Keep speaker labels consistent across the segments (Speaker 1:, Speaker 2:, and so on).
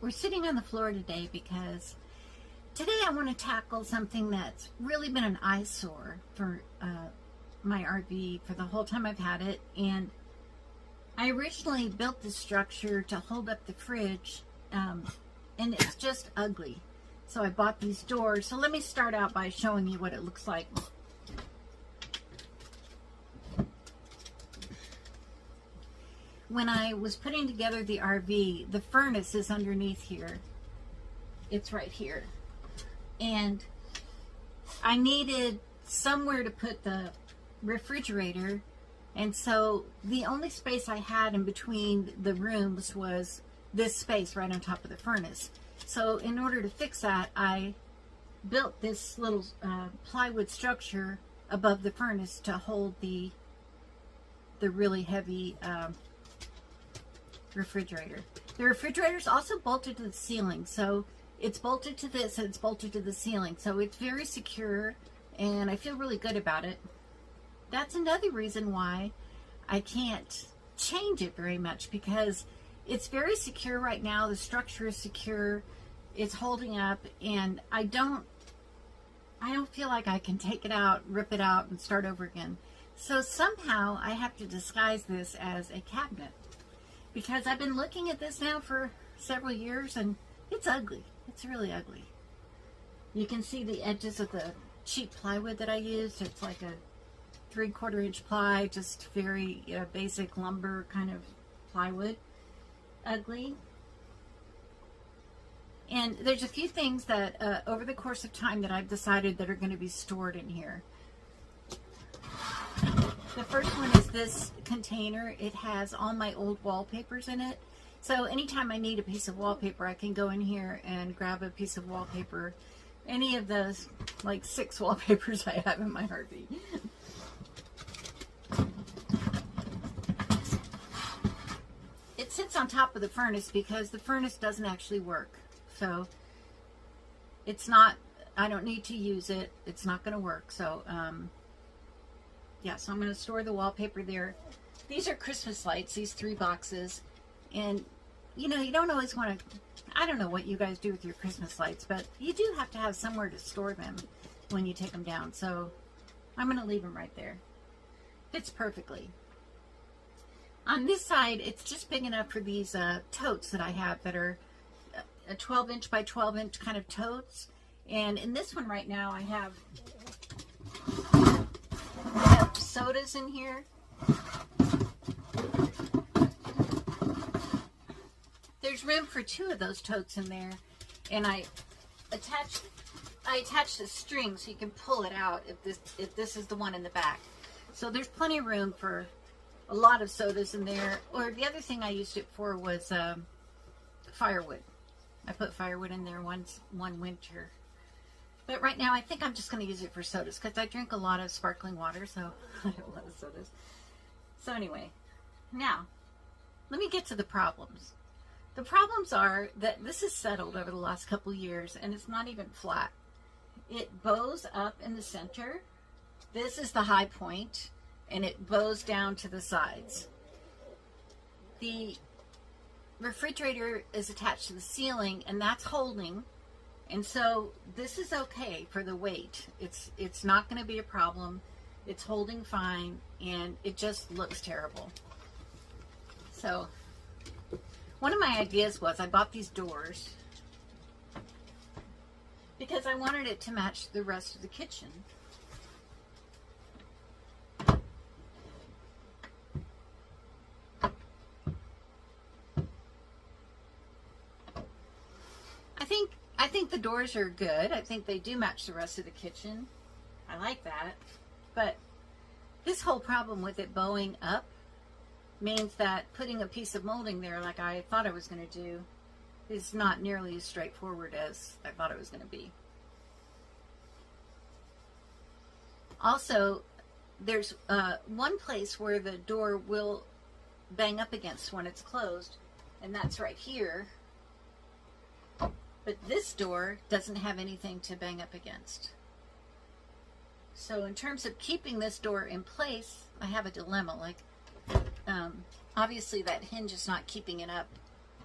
Speaker 1: We're sitting on the floor today because today I want to tackle something that's really been an eyesore for my RV for the whole time I've had it. And I originally built this structure to hold up the fridge, and it's just ugly. So I bought these doors. So let me start out by showing you what it looks like. When I was putting together the RV, the furnace is underneath here. It's right here. And I needed somewhere to put the refrigerator. And so the only space I had in between the rooms was this space right on top of the furnace. So in order to fix that, I built this little plywood structure above the furnace to hold the really heavy refrigerator. The refrigerator is also bolted to the ceiling, so it's bolted to this and it's bolted to the ceiling, so it's very secure and I feel really good about it. That's another reason why I can't change it very much, because it's very secure right now. The structure is secure, it's holding up, and I don't feel like I can take it out, rip it out, and start over again. So somehow I have to disguise this as a cabinet, because I've been looking at this now for several years and it's ugly. It's really ugly. You can see the edges of the cheap plywood that I used. It's like a 3/4 inch ply, just very basic lumber kind of plywood. Ugly. And there's a few things that over the course of time that I've decided that are going to be stored in here. The first one is this container. It has all my old wallpapers in it. So anytime I need a piece of wallpaper, I can go in here and grab a piece of wallpaper. Any of those, like 6 wallpapers I have in my RV. It sits on top of the furnace because the furnace doesn't actually work. So it's not, I don't need to use it. It's not going to work. So, yeah, so I'm going to store the wallpaper there. These are Christmas lights, these 3 boxes. And, you know, you don't always want to, I don't know what you guys do with your Christmas lights, but you do have to have somewhere to store them when you take them down. So I'm going to leave them right there. Fits perfectly. On this side, it's just big enough for these totes that I have that are a 12 inch by 12 inch kind of totes. And in this one right now, I have sodas in here. There's room for 2 of those totes in there, and I attached a string so you can pull it out if this is the one in the back. So there's plenty of room for a lot of sodas in there. Or the other thing I used it for was firewood. I put firewood in there one winter. But right now, I think I'm just going to use it for sodas because I drink a lot of sparkling water, so I have a lot of sodas. So anyway, now, let me get to the problems. The problems are that this has settled over the last couple years, and it's not even flat. It bows up in the center. This is the high point, and it bows down to the sides. The refrigerator is attached to the ceiling, and that's holding. And so this is okay for the weight. It's not going to be a problem. It's holding fine, and it just looks terrible. So one of my ideas was I bought these doors because I wanted it to match the rest of the kitchen. I think the doors are good. I think they do match the rest of the kitchen. I like that. But this whole problem with it bowing up means that putting a piece of molding there like I thought I was going to do is not nearly as straightforward as I thought it was going to be. Also, there's one place where the door will bang up against when it's closed, and that's right here. But this door doesn't have anything to bang up against. So in terms of keeping this door in place, I have a dilemma. Like, obviously that hinge is not keeping it up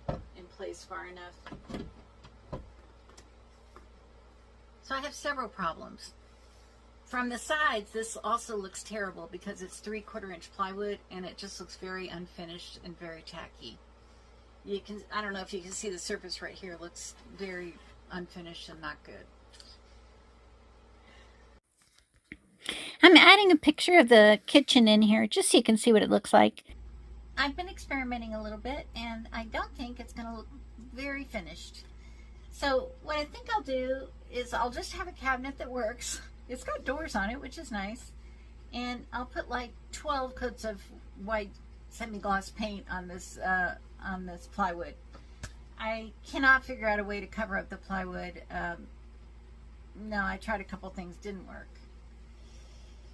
Speaker 1: in place far enough. So I have several problems. From the sides, this also looks terrible because it's 3/4 inch plywood and it just looks very unfinished and very tacky. You can, I don't know if you can see the surface right here, it looks very unfinished and not good.
Speaker 2: I'm adding a picture of the kitchen in here just so you can see what it looks like.
Speaker 1: I've been experimenting a little bit and I don't think it's going to look very finished. So what I think I'll do is I'll just have a cabinet that works. It's got doors on it, which is nice. And I'll put like 12 coats of white semi-gloss paint on this plywood. I cannot figure out a way to cover up the plywood. No, I tried a couple things, didn't work.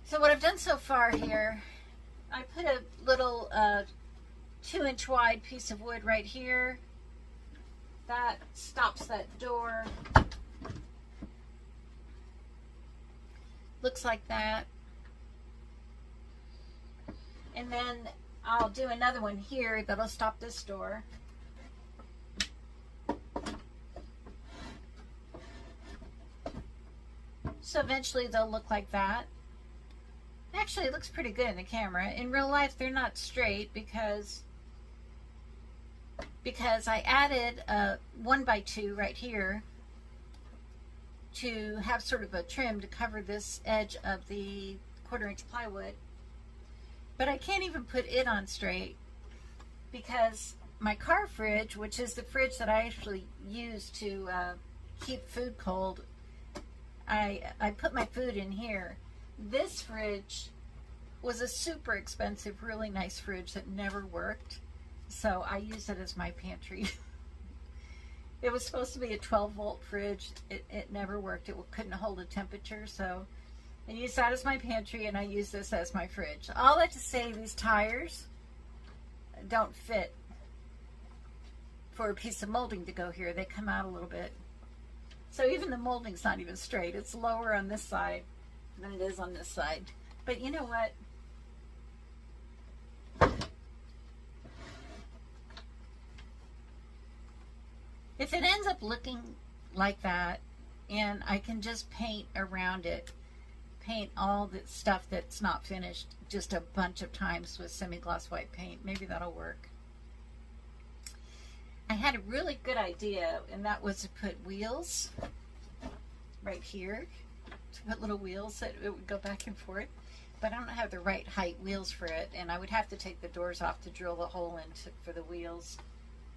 Speaker 1: So what I've done so far here, I put a little 2-inch wide piece of wood right here. That stops that door. Looks like that. And then I'll do another one here that'll stop this door. So eventually they'll look like that. Actually, it looks pretty good in the camera. In real life, they're not straight because I added a 1x2 right here to have sort of a trim to cover this edge of the 1/4 inch plywood. But I can't even put it on straight because my car fridge, which is the fridge that I actually use to keep food cold, I put my food in here. This fridge was a super expensive, really nice fridge that never worked. So I used it as my pantry. It was supposed to be a 12-volt fridge. It never worked. It couldn't hold a temperature. So I used that as my pantry and I use this as my fridge. All that to say, these tires don't fit for a piece of molding to go here. They come out a little bit. So even the molding's not even straight. It's lower on this side than it is on this side. But you know what? If it ends up looking like that and I can just paint around it, paint all the stuff that's not finished just a bunch of times with semi-gloss white paint, maybe that'll work. I had a really good idea, and that was to put wheels right here, to put little wheels that it would go back and forth, but I don't have the right height wheels for it, and I would have to take the doors off to drill the hole in for the wheels.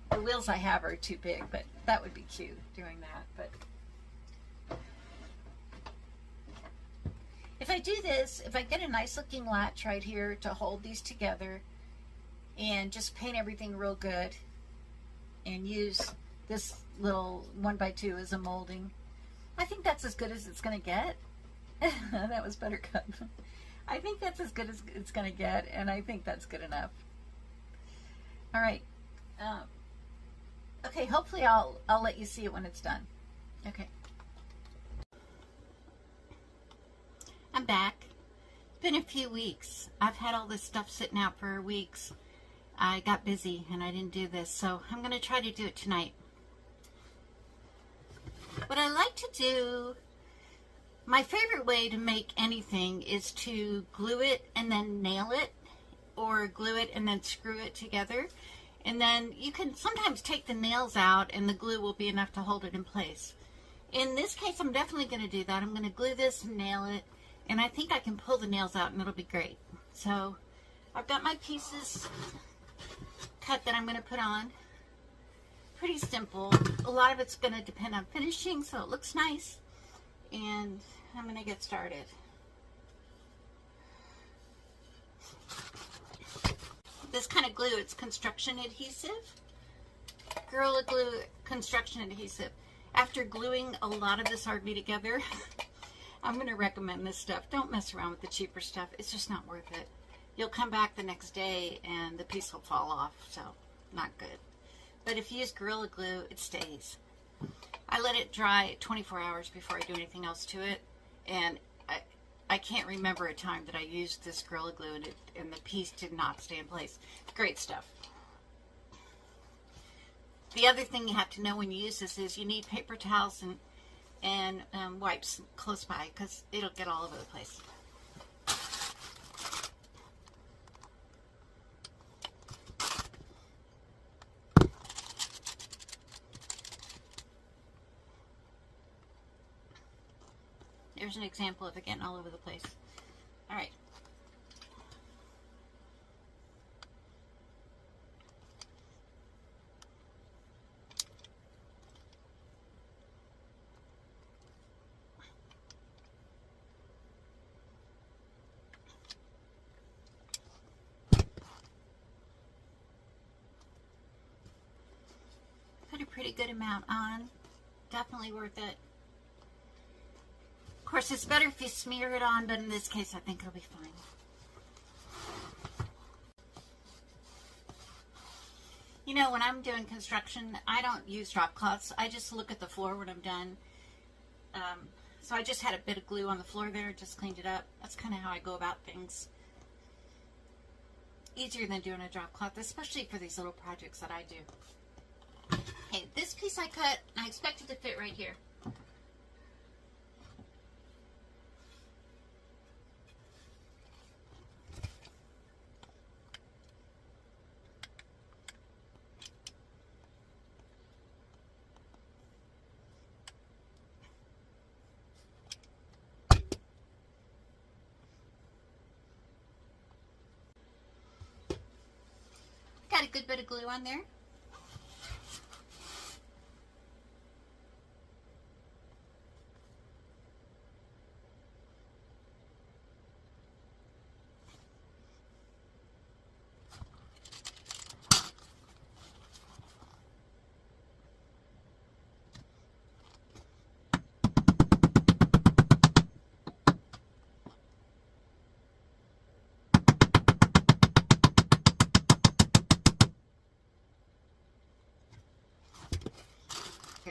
Speaker 1: The wheels I have are too big, but that would be cute doing that. But if I do this, if I get a nice looking latch right here to hold these together and just paint everything real good and use this little 1x2 as a molding, I think that's as good as it's going to get. That was Buttercup. I think that's as good as it's going to get, and I think that's good enough. All right. Okay, hopefully I'll let you see it when it's done. Okay. I'm back. It's been a few weeks. I've had all this stuff sitting out for weeks. I got busy and I didn't do this, so I'm going to try to do it tonight. What I like to do, my favorite way to make anything is to glue it and then nail it, or glue it and then screw it together. And then you can sometimes take the nails out and the glue will be enough to hold it in place. In this case, I'm definitely going to do that. I'm going to glue this and nail it, and I think I can pull the nails out and it'll be great. So I've got my pieces cut that I'm going to put on. Pretty simple. A lot of it's going to depend on finishing, so it looks nice. And I'm going to get started. This kind of glue, it's construction adhesive. Gorilla Glue construction adhesive. After gluing a lot of this hardly together, I'm going to recommend this stuff. Don't mess around with the cheaper stuff. It's just not worth it. You'll come back the next day and the piece will fall off, so not good. But if you use Gorilla Glue, it stays. I let it dry 24 hours before I do anything else to it, and I can't remember a time that I used this Gorilla Glue and the piece did not stay in place. Great stuff. The other thing you have to know when you use this is you need paper towels and wipes close by, because it'll get all over the place. There's an example of it getting all over the place. All right. Put a pretty good amount on. Definitely worth it. Of course, it's better if you smear it on, but in this case, I think it'll be fine. You know, when I'm doing construction, I don't use drop cloths. I just look at the floor when I'm done. So I just had a bit of glue on the floor there, just cleaned it up. That's kind of how I go about things. Easier than doing a drop cloth, especially for these little projects that I do. Okay, this piece I cut, I expect it to fit right here. Got a good bit of glue on there.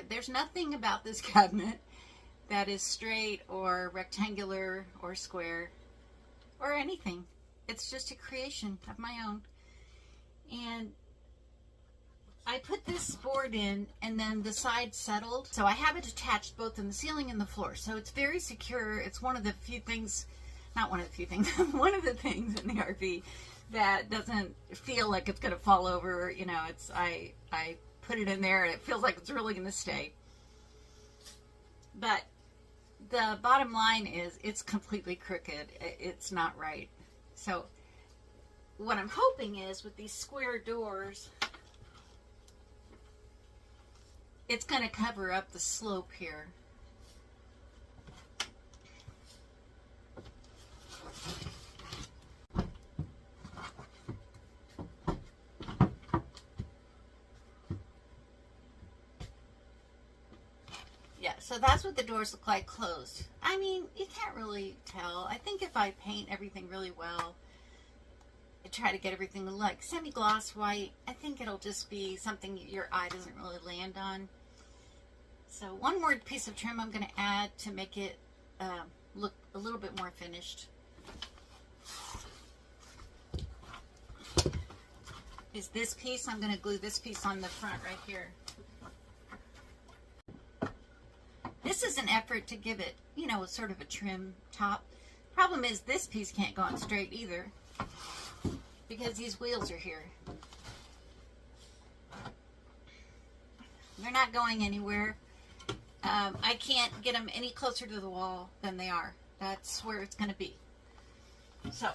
Speaker 1: There's nothing about this cabinet that is straight or rectangular or square or anything. It's just a creation of my own. And I put this board in and then the side settled. So I have it attached both in the ceiling and the floor. So it's very secure. It's one of the few things, not one of the few things, one of the things in the RV that doesn't feel like it's going to fall over. You know, it's, I put it in there and it feels like it's really going to stay. But the bottom line is it's completely crooked. It's not right. So what I'm hoping is with these square doors, it's going to cover up the slope here. Yeah, so that's what the doors look like closed. I mean, you can't really tell. I think if I paint everything really well, I try to get everything like semi-gloss white, I think it'll just be something your eye doesn't really land on. So one more piece of trim I'm going to add to make it look a little bit more finished is this piece. I'm going to glue this piece on the front right here. This is an effort to give it, you know, sort of a trim top. Problem is this piece can't go on straight either because these wheels are here. They're not going anywhere. I can't get them any closer to the wall than they are. That's where it's going to be. So,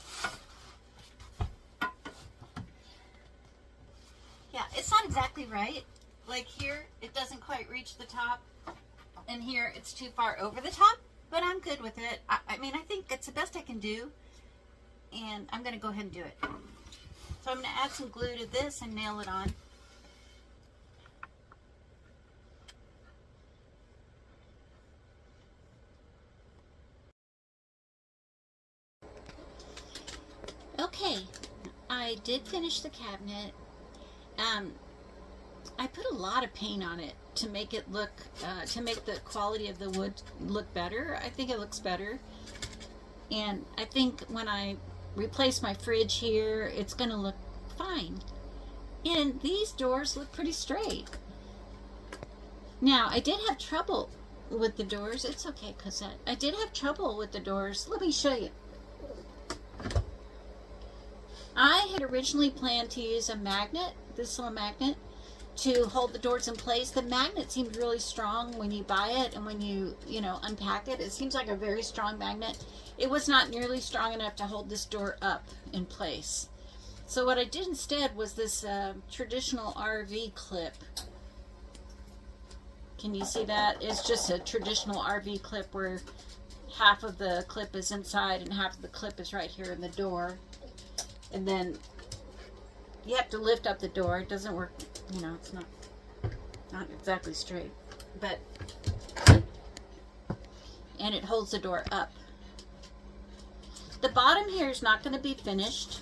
Speaker 1: yeah, it's not exactly right. Like here, it doesn't quite reach the top. And here, it's too far over the top. But I'm good with it. I mean, I think it's the best I can do. And I'm going to go ahead and do it. So I'm going to add some glue to this and nail it on. Okay, I did finish the cabinet. I put a lot of paint on it to make it look, to make the quality of the wood look better. I think it looks better. And I think when I replace my fridge here, it's going to look fine. And these doors look pretty straight. Now, I did have trouble with the doors. It's okay, Cosette. I did have trouble with the doors. Let me show you. I had originally planned to use a magnet, this little magnet, to hold the doors in place. The magnet seemed really strong when you buy it and when you unpack it. It seems like a very strong magnet. It was not nearly strong enough to hold this door up in place. So what I did instead was this traditional RV clip. Can you see that? It's just a traditional RV clip where half of the clip is inside and half of the clip is right here in the door. And then you have to lift up the door. It doesn't work, it's not exactly straight. But, and it holds the door up. The bottom here is not going to be finished.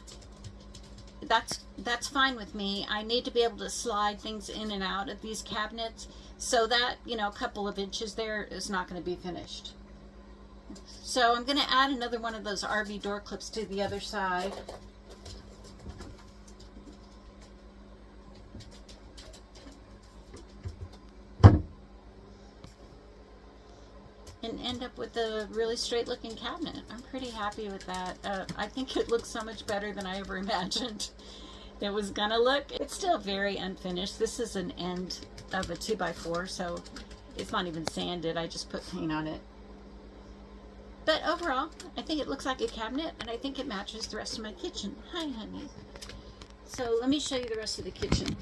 Speaker 1: That's fine with me. I need to be able to slide things in and out of these cabinets. So that, a couple of inches there is not going to be finished. So I'm going to add another one of those RV door clips to the other side. And end up with a really straight looking cabinet. I'm pretty happy with that. I think it looks so much better than I ever imagined it was gonna look. It's still very unfinished. This is an end of a 2x4, so it's not even sanded. I just put paint on it. But overall, I think it looks like a cabinet, and I think it matches the rest of my kitchen. Hi, honey. So let me show you the rest of the kitchen.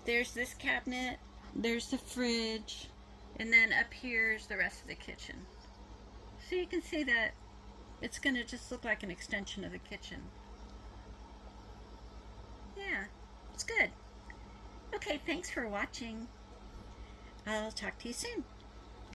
Speaker 1: There's this cabinet, there's the fridge, and then up here's the rest of the kitchen. So you can see that it's going to just look like an extension of the kitchen. Yeah, it's good. Okay, thanks for watching. I'll talk to you soon.